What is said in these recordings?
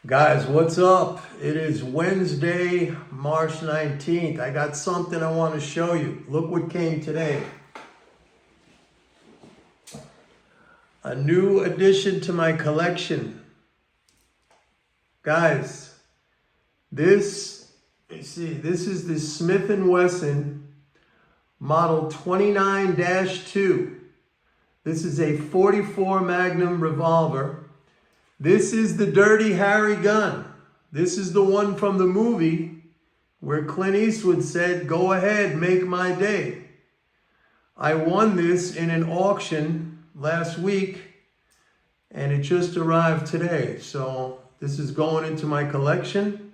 Guys, what's up? It is Wednesday, March 19th. I got something I want to show you. Look what came today. A new addition to my collection. Guys, this is the Smith & Wesson Model 29-2. This is a 44 Magnum revolver. This is the Dirty Harry gun. This is the one from the movie where Clint Eastwood said, "Go ahead, make my day." I won this in an auction last week and it just arrived today. So this is going into my collection.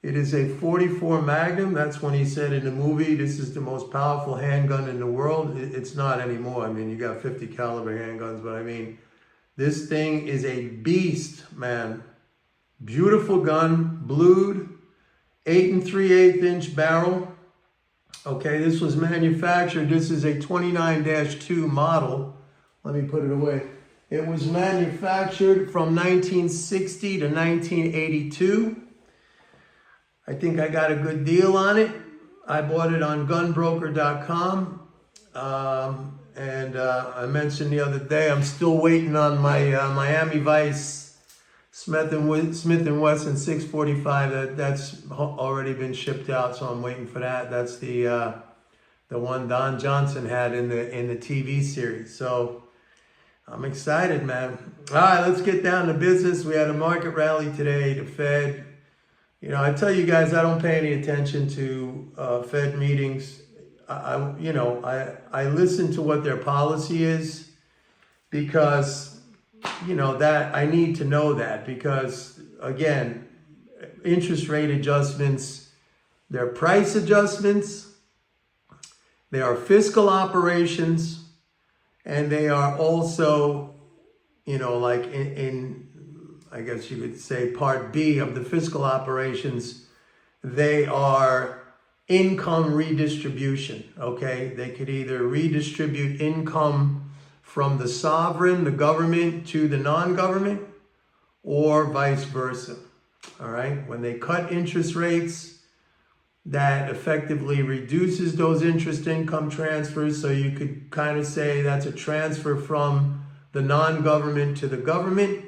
It is a 44 Magnum. That's when he said in the movie, this is the most powerful handgun in the world. It's not anymore. I mean, you got 50 caliber handguns, but I mean, this thing is a beast, man. Beautiful gun, blued, 8 3/8 inch barrel. Okay, this was manufactured. This is a 29-2 model. Let me put it away. It was manufactured from 1960 to 1982. I think I got a good deal on it. I bought it on gunbroker.com. I mentioned the other day, I'm still waiting on my Miami Vice Smith & Wesson 645. That's already been shipped out, so I'm waiting for that. That's the one Don Johnson had in the TV series. So I'm excited, man. All right, let's get down to business. We had a market rally today. The Fed. You know, I tell you guys, I don't pay any attention to Fed meetings. I listen to what their policy is because, that I need to know that because, again, interest rate adjustments, they're price adjustments, they are fiscal operations, and they are also, like in I guess you could say part B of the fiscal operations, they are income redistribution, okay? They could either redistribute income from the sovereign, the government, to the non-government, or vice versa, all right? When they cut interest rates, that effectively reduces those interest income transfers, so you could kind of say that's a transfer from the non-government to the government.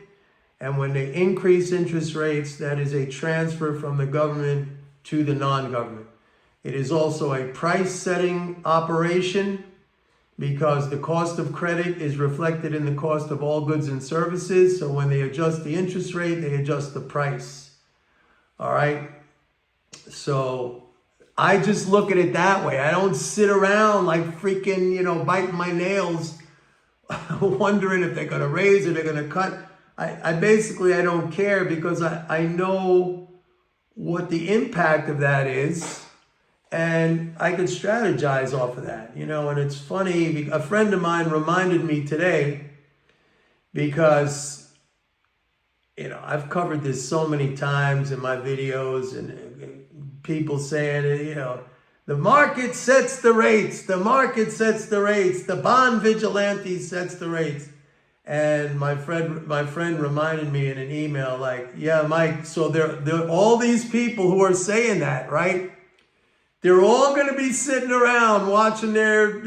And when they increase interest rates, that is a transfer from the government to the non-government. It is also a price-setting operation because the cost of credit is reflected in the cost of all goods and services. So when they adjust the interest rate, they adjust the price. All right? So I just look at it that way. I don't sit around like freaking, biting my nails, wondering if they're going to raise or they're going to cut. I basically don't care because I know what the impact of that is. And I could strategize off of that, and it's funny. A friend of mine reminded me today because, I've covered this so many times in my videos and people saying, the market sets the rates, the market sets the rates, the bond vigilante sets the rates. And my friend reminded me in an email, like, yeah, Mike, so there all these people who are saying that, right? They're all going to be sitting around watching their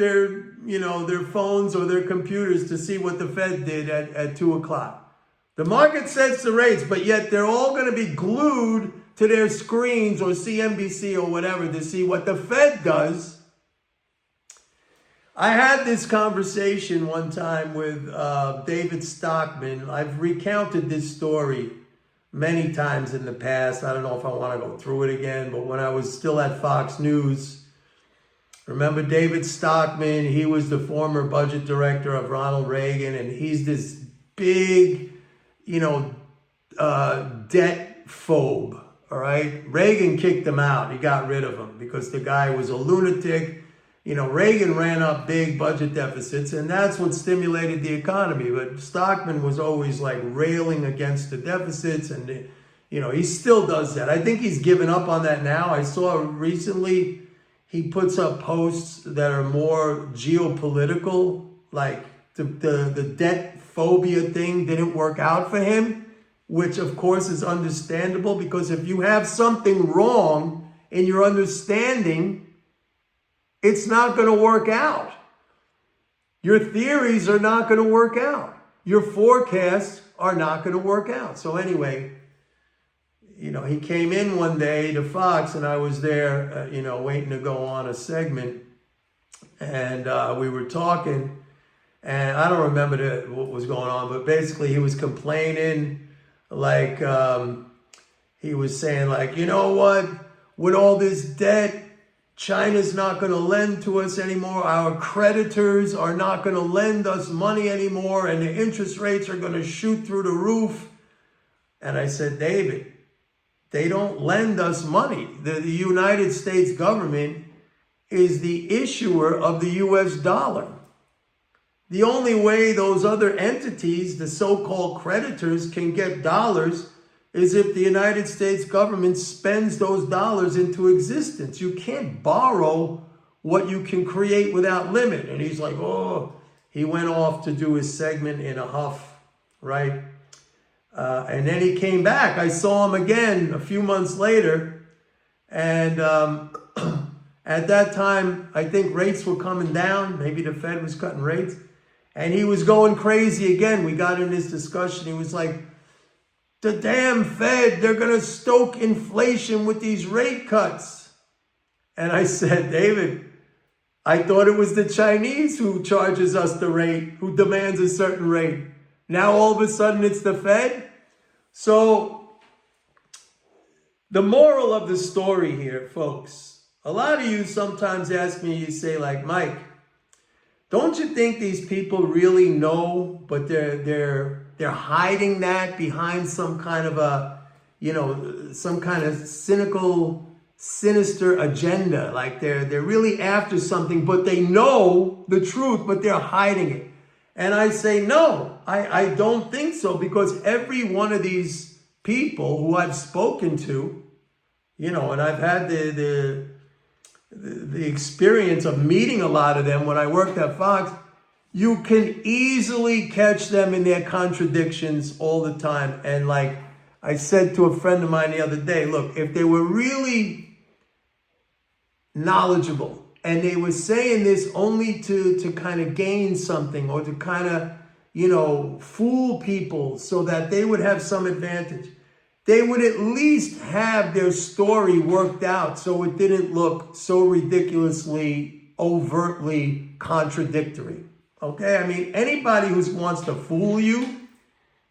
phones or their computers to see what the Fed did at 2 o'clock. The market sets the rates, but yet they're all going to be glued to their screens or CNBC or whatever to see what the Fed does. I had this conversation one time with David Stockman. I've recounted this story many times in the past. I don't know if I want to go through it again, but when I was still at Fox News, remember David Stockman? He was the former budget director of Ronald Reagan, and he's this big, debt phobe, all right? Reagan kicked him out. He got rid of him because the guy was a lunatic. Reagan ran up big budget deficits, and that's what stimulated the economy. But Stockman was always like railing against the deficits, and he still does that. I think he's given up on that now. I saw recently he puts up posts that are more geopolitical, like the debt phobia thing didn't work out for him. which of course is understandable, because if you have something wrong in your understanding, it's not going to work out. Your theories are not going to work out. Your forecasts are not going to work out. So anyway, he came in one day to Fox, and I was there, waiting to go on a segment. And we were talking, and I don't remember what was going on, but basically he was complaining, like, he was saying, like, you know what, with all this debt, China's not going to lend to us anymore. Our creditors are not going to lend us money anymore, and the interest rates are going to shoot through the roof. And I said, David, they don't lend us money. The United States government is the issuer of the US dollar. The only way those other entities, the so-called creditors, can get dollars is if the United States government spends those dollars into existence. You can't borrow what you can create without limit. And he's like, oh, he went off to do his segment in a huff, right? And then he came back. I saw him again a few months later. And at that time, I think rates were coming down. Maybe the Fed was cutting rates. And he was going crazy again. We got in this discussion. He was like, the damn Fed, they're going to stoke inflation with these rate cuts. And I said, David, I thought it was the Chinese who charges us the rate, who demands a certain rate. Now all of a sudden it's the Fed. So the moral of the story here, folks, a lot of you sometimes ask me, you say like, Mike, don't you think these people really know, but they're hiding that behind some kind of some kind of cynical, sinister agenda? Like they're really after something, but they know the truth, but they're hiding it. And I say, no, I don't think so, because every one of these people who I've spoken to, and I've had the experience of meeting a lot of them when I worked at Fox, you can easily catch them in their contradictions all the time. And like I said to a friend of mine the other day, look, if they were really knowledgeable and they were saying this only to kind of gain something, or to kind of, fool people so that they would have some advantage, they would at least have their story worked out so it didn't look so ridiculously, overtly contradictory. Okay? I mean, anybody who wants to fool you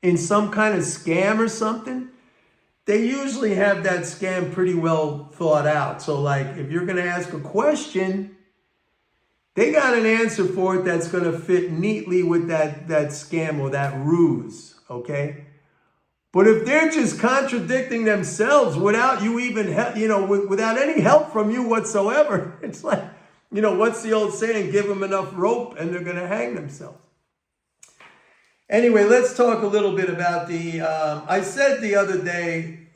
in some kind of scam or something, they usually have that scam pretty well thought out. So like, if you're going to ask a question, they got an answer for it that's going to fit neatly with that scam or that ruse. Okay? But if they're just contradicting themselves without you even, without any help from you whatsoever, it's like, what's the old saying? Give them enough rope and they're going to hang themselves. Anyway, let's talk a little bit about I said the other day,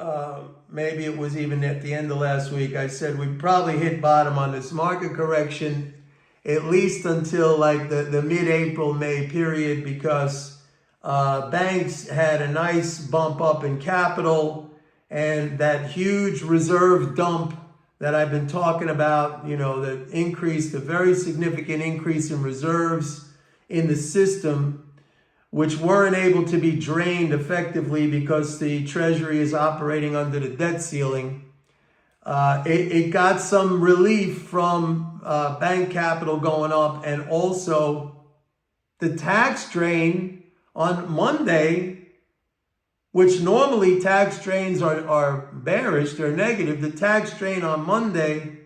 maybe it was even at the end of last week, I said we probably hit bottom on this market correction, at least until like the mid-April, May period, because banks had a nice bump up in capital, and that huge reserve dump that I've been talking about, that increased, a very significant increase in reserves in the system, which weren't able to be drained effectively because the Treasury is operating under the debt ceiling. It got some relief from bank capital going up, and also the tax drain on Monday, which normally tax drains are bearish, they're negative. The tax drain on Monday,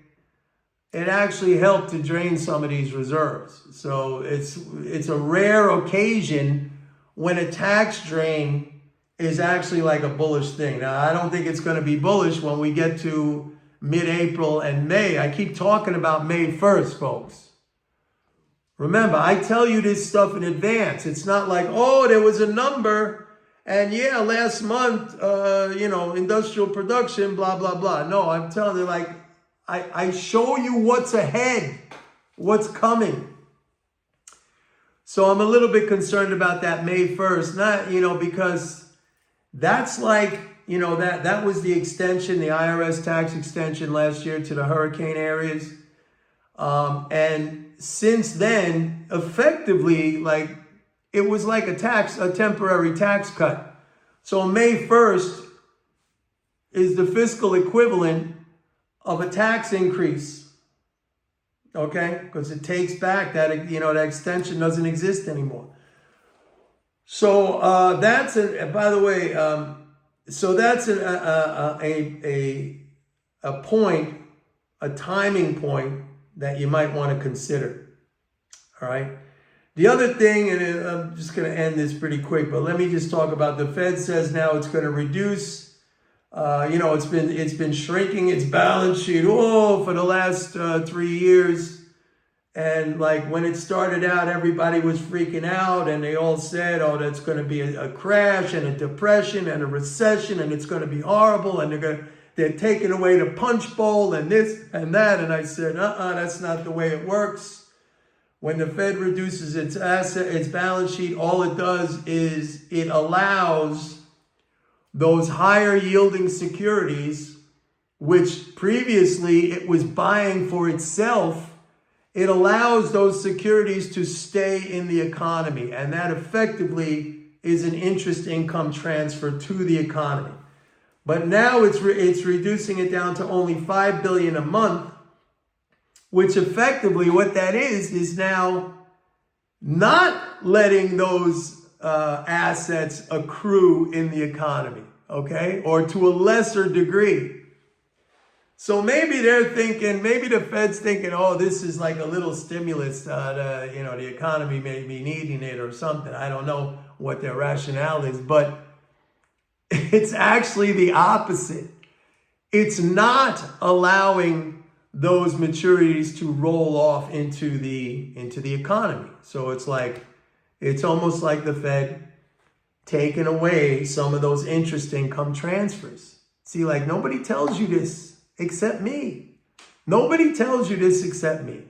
it actually helped to drain some of these reserves. So it's a rare occasion when a tax drain is actually like a bullish thing. Now, I don't think it's going to be bullish when we get to mid-April and May. I keep talking about May 1st, folks. Remember, I tell you this stuff in advance. It's not like, oh, there was a number, and yeah, last month, industrial production, blah, blah, blah. No, I'm telling you, like, I show you what's ahead, what's coming. So I'm a little bit concerned about that May 1st, not, because That's like, that was the extension, the IRS tax extension last year to the hurricane areas. And since then, effectively, like, it was like a temporary tax cut. So May 1st is the fiscal equivalent of a tax increase. Okay? Because it takes back that, that extension doesn't exist anymore. So that's by the way, so that's a point, a timing point that you might want to consider. All right. The other thing, and I'm just going to end this pretty quick, but let me just talk about the Fed says now it's going to reduce. It's been shrinking its balance sheet for the last 3 years. And like when it started out, everybody was freaking out and they all said, oh, that's going to be a crash and a depression and a recession and it's going to be horrible and they're taking away the punch bowl and this and that. And I said, that's not the way it works. When the Fed reduces its balance sheet, all it does is it allows those higher yielding securities, which previously it was buying for itself, it allows those securities to stay in the economy. And that effectively is an interest income transfer to the economy. But now it's reducing it down to only $5 billion a month, which effectively what that is now not letting those assets accrue in the economy, okay? Or to a lesser degree. So maybe maybe the Fed's thinking, oh, this is like a little stimulus, the economy may be needing it or something. I don't know what their rationale is, but it's actually the opposite. It's not allowing those maturities to roll off into the economy. So it's almost like the Fed taking away some of those interest income transfers. See, like nobody tells you this except me. Nobody tells you this except me.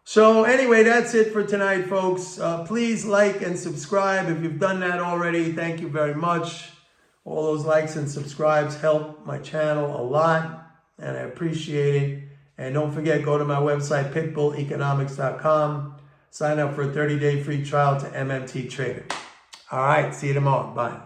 So anyway, that's it for tonight, folks. Please like and subscribe. If you've done that already, thank you very much. All those likes and subscribes help my channel a lot, and I appreciate it. And don't forget, go to my website, pitbulleconomics.com. Sign up for a 30-day free trial to MMT Trader. All right, see you tomorrow. Bye.